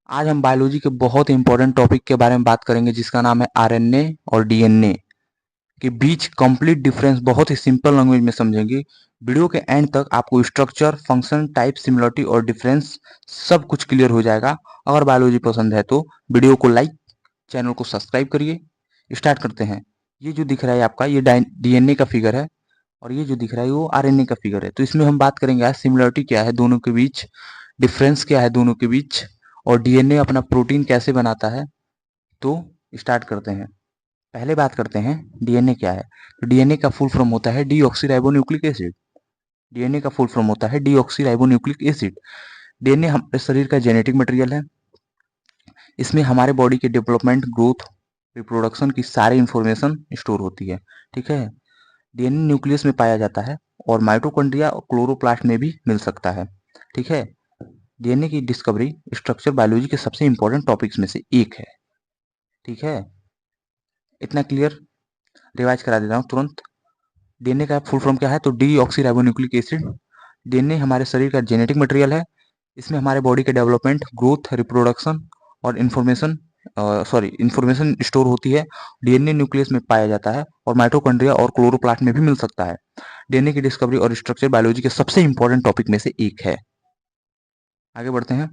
आज हम बायोलॉजी के बहुत इंपॉर्टेंट टॉपिक के बारे में बात करेंगे जिसका नाम है आरएनए और डीएनए के बीच कंप्लीट डिफरेंस बहुत ही सिंपल लैंग्वेज में समझेंगे। वीडियो के एंड तक आपको स्ट्रक्चर, फंक्शन, टाइप, सिमिलरिटी और डिफरेंस सब कुछ क्लियर हो जाएगा। अगर बायोलॉजी पसंद है तो वीडियो को लाइक, चैनल को सब्सक्राइब करिए। स्टार्ट करते हैं। ये जो दिख रहा है आपका, ये डीएनए का फिगर है और ये जो दिख रहा है वो आरएनए का फिगर है। तो इसमें हम बात करेंगे आज सिमिलरिटी क्या है दोनों के बीच, डिफरेंस क्या है दोनों के बीच, और डीएनए अपना प्रोटीन कैसे बनाता है। तो स्टार्ट करते हैं। पहले बात करते हैं डीएनए क्या है। तो डीएनए का फुल फॉर्म होता है डीऑक्सीराइबोन्यूक्लिक एसिड। डीएनए का फुल फॉर्म होता है डीऑक्सीराइबोन्यूक्लिक एसिड। डीएनए हमारे शरीर का जेनेटिक मटेरियल है। इसमें हमारे बॉडी के डेवलपमेंट, ग्रोथ, रिप्रोडक्शन की सारी इंफॉर्मेशन स्टोर होती है। ठीक है। डीएनए न्यूक्लियस में पाया जाता है और माइटोकॉन्ड्रिया और क्लोरोप्लास्ट में भी मिल सकता है। ठीक है। डीएनए की डिस्कवरी स्ट्रक्चर बायोलॉजी के सबसे इंपॉर्टेंट टॉपिक्स में से एक है। ठीक है। इतना क्लियर। रिवाइज करा देता हूँ तुरंत। डीएनए का फुल फॉर्म क्या है? तो डीऑक्सीराइबोन्यूक्लिक एसिड। डीएनए हमारे शरीर का जेनेटिक मटेरियल है। इसमें हमारे बॉडी के डेवलपमेंट, ग्रोथ, रिप्रोडक्शन और इंफॉर्मेशन स्टोर होती है। डीएनए न्यूक्लियस में पाया जाता है और माइटोकॉन्ड्रिया और क्लोरोप्लास्ट में भी मिल सकता है। डीएनए की डिस्कवरी और स्ट्रक्चर बायोलॉजी के सबसे इंपॉर्टेंट टॉपिक में से एक है। आगे बढ़ते हैं।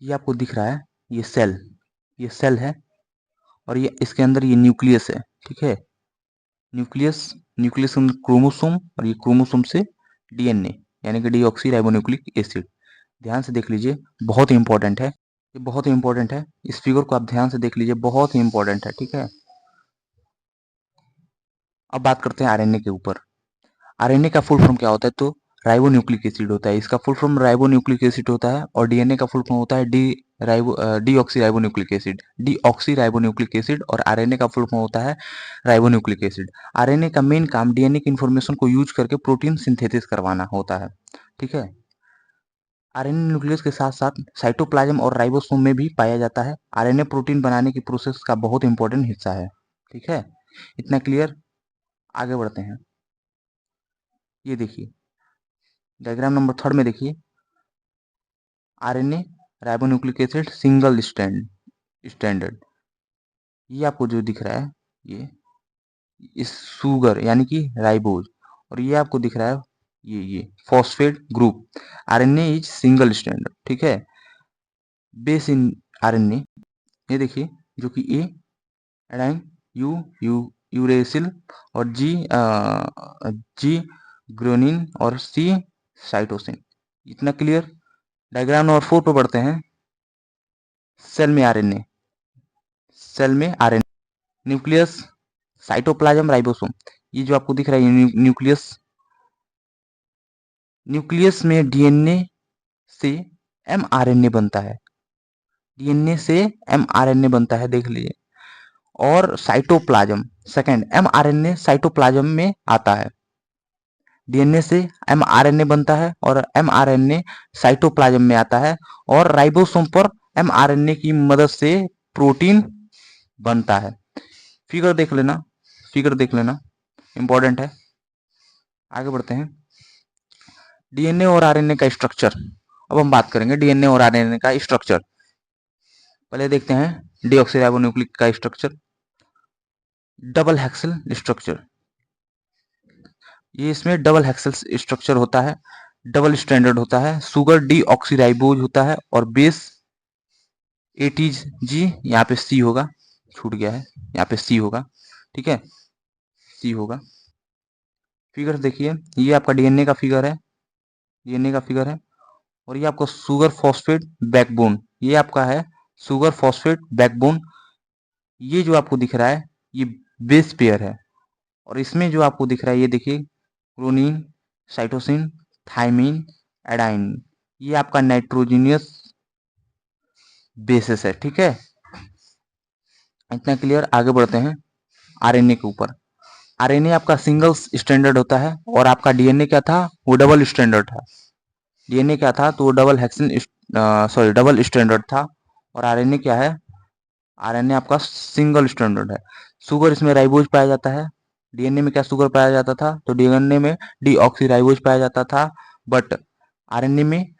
ये आपको दिख रहा है, ये सेल है और ये इसके अंदर ये न्यूक्लियस है। ठीक है। न्यूक्लियस न्यूक्लियस क्रोमोसोम और ये क्रोमोसोम से डीएनए यानी कि डीऑक्सीराइबोन्यूक्लिक एसिड। ध्यान से देख लीजिए, बहुत ही इंपॉर्टेंट है। ये बहुत ही इंपॉर्टेंट है। इस फिगर को आप ध्यान से देख लीजिए, बहुत ही इंपॉर्टेंट है। ठीक है। अब बात करते हैं आरएनए के ऊपर। आरएनए का फुल फॉर्म क्या होता है? तो राइबोन्यूक्लिक एसिड होता है। इसका फुल फॉर्म राइबोन्यूक्लिक एसिड होता है और डीएनए का फुल फॉर्म होता है डीऑक्सीराइबोन्यूक्लिक एसिड। डीऑक्सीराइबोन्यूक्लिक एसिड और आरएनए का फुल फॉर्म होता है राइबोन्यूक्लिक एसिड। आरएनए का मेन काम डीएनए की इंफॉर्मेशन को यूज करके प्रोटीन सिंथेसिस करवाना होता है। ठीक है। आरएनए न्यूक्लियस के साथ साथ साइटोप्लाज्म और राइबोसोम में भी पाया जाता है। आरएनए प्रोटीन बनाने की प्रोसेस का बहुत इंपॉर्टेंट हिस्सा है। ठीक है। इतना क्लियर। आगे बढ़ते हैं। ये देखिए, डायग्राम नंबर 3 में देखिए, RNA, ribonucleic acid, single standard. ये आपको जो दिख रहा है, ये इस सुगर यानी कि राइबोज, और ये आपको दिख रहा है ये phosphate group. RNA is single standard. ठीक है। बेस इन आरएनए, ये देखिए, जो कि ए एडाइन, यू यू यूरेसिल और जी ग्रोनिन और सी साइटोसिन। इतना क्लियर। डायग्राम नंबर 4 पे बढ़ते हैं। सेल में आरएनए, न्यूक्लियस, साइटोप्लाज्म, राइबोसोम। ये जो आपको दिख रहा है न्यूक्लियस। न्यूक्लियस में डीएनए से एमआरएनए बनता है। डीएनए से एमआरएनए बनता है, देख लीजिए। और साइटोप्लाज्म, सेकंड, एमआरएनए साइटोप्लाज्म में आता है। डीएनए से एमआरएनए बनता है और एमआरएनए साइटोप्लाज्म में आता है और राइबोसोम पर एमआरएनए की मदद से प्रोटीन बनता है। फिगर देख लेना, इंपॉर्टेंट है। आगे बढ़ते हैं। डीएनए और आरएनए का स्ट्रक्चर। अब हम बात करेंगे डीएनए और आरएनए का स्ट्रक्चर। पहले देखते हैं डीऑक्सीराइबोन्यूक्लिक का स्ट्रक्चर। Double हेक्सल structure. ये इसमें डबल हेक्सल स्ट्रक्चर होता है, डबल स्टैंडर्ड होता है। सुगर डीऑक्सीराइबोज होता है और बेस एटीज जी, यहाँ पे सी होगा, छूट गया है, यहाँ पे सी होगा। ठीक है, सी होगा। फिगर देखिए, ये आपका डीएनए का फिगर है, और ये आपका सुगर फॉस्फेट बैकबोन, ये आपका है सुगर फॉस्फेट बैकबोन। ये जो आपको दिख रहा है, ये बेस पेयर है। और इसमें जो आपको दिख रहा है, ये देखिए, ग्रोनिन, साइटोसिन, थाइमिन, एडाइन, ये आपका नाइट्रोजिनियस बेसिस है। ठीक है। इतना क्लियर। आगे बढ़ते हैं आरएनए के ऊपर। आरएनए आपका सिंगल स्टैंडर्ड होता है और आपका डीएनए क्या था? वो डबल स्टैंडर्ड था। डीएनए क्या था? तो वो डबल स्टैंडर्ड था। और आरएनए क्या है? आरएनए आपका सिंगल स्टैंडर्ड है। शुगर इसमें राइबोज पाया जाता है। डीएनए में क्या शुगर पाया जाता था? तो डीएनए में डीऑक्सी राइबोज पाया जाता था। बट आरएनए में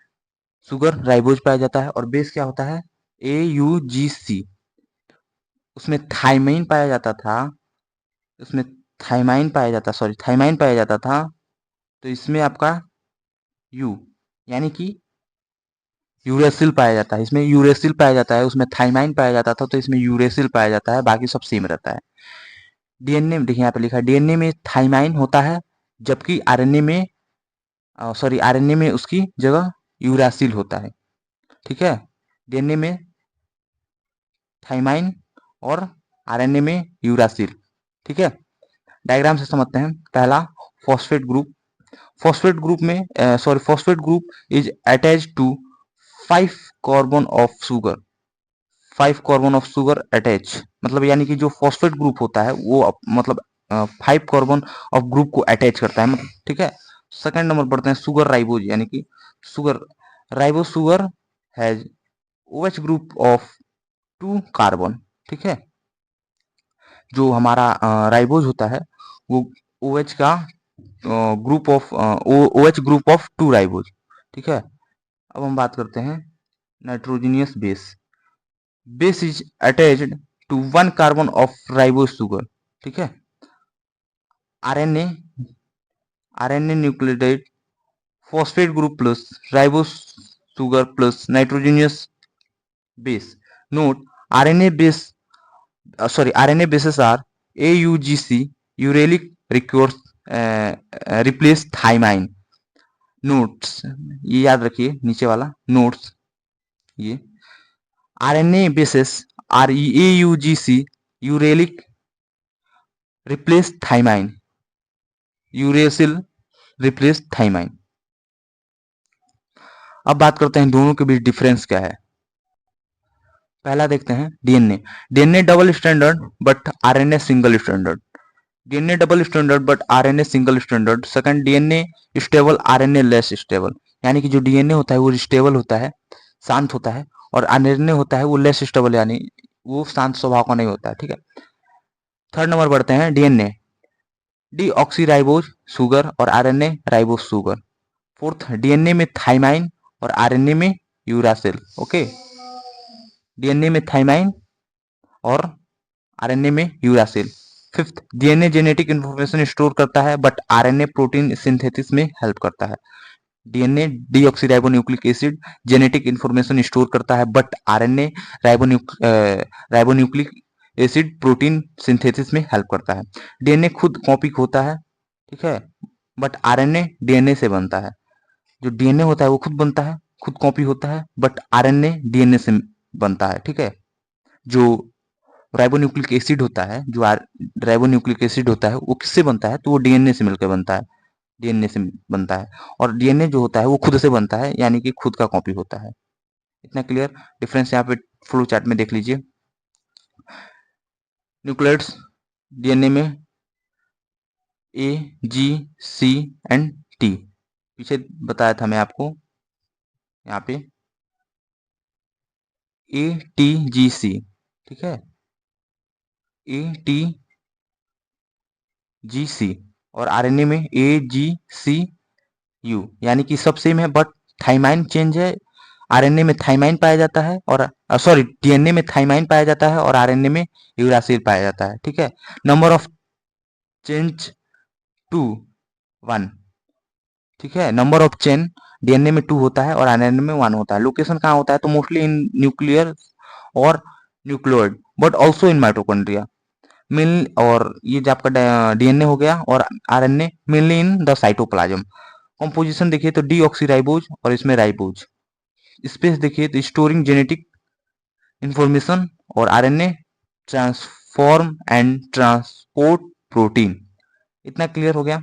शुगर राइबोज पाया जाता है, और बेस क्या होता है, AUGC। उसमें थाइमाइन पाया जाता था, उसमें थाइमाइन पाया जाता था, तो इसमें आपका यू यानी कि यूरेसिल पाया जाता है, इसमें यूरेसिल पाया जाता है। उसमें थाइमाइन पाया जाता था, तो इसमें यूरेसिल पाया जाता है, बाकी सब सेम रहता है। डीएनए में देखिए यहाँ पे लिखा है, डीएनए में थाइमाइन होता है, जबकि आरएनए में आरएनए में उसकी जगह यूरासिल होता है। ठीक है, डीएनए में थाइमाइन और आरएनए में यूरासिल। ठीक है, डायग्राम से समझते हैं। पहला, phosphate group. Phosphate group is attach to 5 carbon of sugar. 5 carbon of sugar attach, मतलब यानी कि जो फॉस्फेट ग्रुप होता है वो मतलब 5 कार्बन ऑफ ग्रुप को अटैच करता है, मतलब। ठीक है, सेकंड नंबर पढ़ते हैं, शुगर राइबोज, यानी कि sugar ribose sugar has OH group of 2 carbon. ठीक है, जो हमारा राइबोज होता है वो OH का group of OH group of 2 ribose. ठीक है, अब हम बात करते हैं nitrogenous base. Base is attached to 1 carbon of ribose sugar. ठीक है, RNA RNA nucleotide phosphate group plus ribose sugar plus nitrogenous base. Note, RNA base RNA bases are AUGC, uralic records replace thymine। Notes, ये याद रखिए, नीचे वाला notes, ये RNA bases are AUGC, uralic replace thymine, uracil replace thymine. अब बात करते हैं दोनों के बीच डिफरेंस क्या है। पहला देखते हैं DNA. DNA double standard but RNA single standard. DNA double standard but RNA single standard. Second, DNA stable, RNA less stable. यानी कि जो डीएनए होता है वो स्टेबल होता है, शांत होता है, और आरएनए होता है वो लेस स्टेबल, यानी वो शांत स्वभाव का नहीं होता है। ठीक है, थर्ड नंबर बढ़ते हैं डीएनए डीऑक्सीराइबोज शुगर और RNA ribose sugar. Fourth, DNA में थाइमाइन और आरएनए में यूरासिल। ओके, डीएनए में थाइमाइन और आरएनए में uracil. Fifth, DNA genetic information store करता है बट आरएनए प्रोटीन सिंथेसिस में हेल्प करता है। DNA deoxyribonucleic acid genetic information store करता है, but RNA ribonucleic acid protein synthesis में हेल्प करता है। डीएनए खुद कॉपी होता है, ठीक है, बट आरएनए डीएनए से बनता है। जो डीएनए होता है वो खुद बनता है, खुद कॉपी होता है, बट आरएनए डीएनए से बनता है। ठीक है, जो राइबोन्यूक्लिक एसिड होता है, राइबोन्यूक्लिक एसिड होता है वो किससे बनता है, तो वो डीएनए से मिलकर बनता है, डीएनए से बनता है। और डीएनए जो होता है वो खुद से बनता है, यानी कि खुद का कॉपी होता है। इतना क्लियर? डिफरेंस यहाँ पे फ्लो चार्ट में देख लीजिए। न्यूक्लियोटाइड्स डीएनए में A, G, C and T। पीछे बताया था मैं आपको, यहाँ पे ATGC। ठीक है, ATGC, और आरएनए में AGCU, यानी कि सब सेम है, बट थाइमाइन चेंज है। आरएनए में थाइमाइन पाया जाता है, और डीएनए में थाइमाइन पाया जाता है और आरएनए में यूरासिल पाया जाता है। ठीक है, नंबर ऑफ चेंज 2, 1। ठीक है, नंबर ऑफ चेन डीएनए में 2 होता है और आरएनए में 1 होता है। लोकेशन कहाँ होता है, तो मोस्टली इन न्यूक्लियर और nucleoid, but also in mitochondria. Main, और ये जो आपका डीएनए हो गया और RNA mainly in the cytoplasm. Composition देखिए तो डीऑक्सीराइबोज और इसमें राइबोज। स्पेस देखिए तो स्टोरिंग जेनेटिक इंफॉर्मेशन, और RNA transform and transport protein. इतना क्लियर हो गया?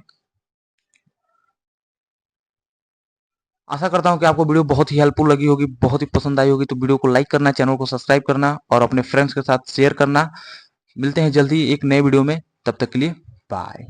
आशा करता हूँ कि आपको वीडियो बहुत ही हेल्पफुल लगी होगी, बहुत ही पसंद आई होगी। तो वीडियो को लाइक करना, चैनल को सब्सक्राइब करना और अपने फ्रेंड्स के साथ शेयर करना। मिलते हैं जल्दी एक नए वीडियो में, तब तक के लिए बाय।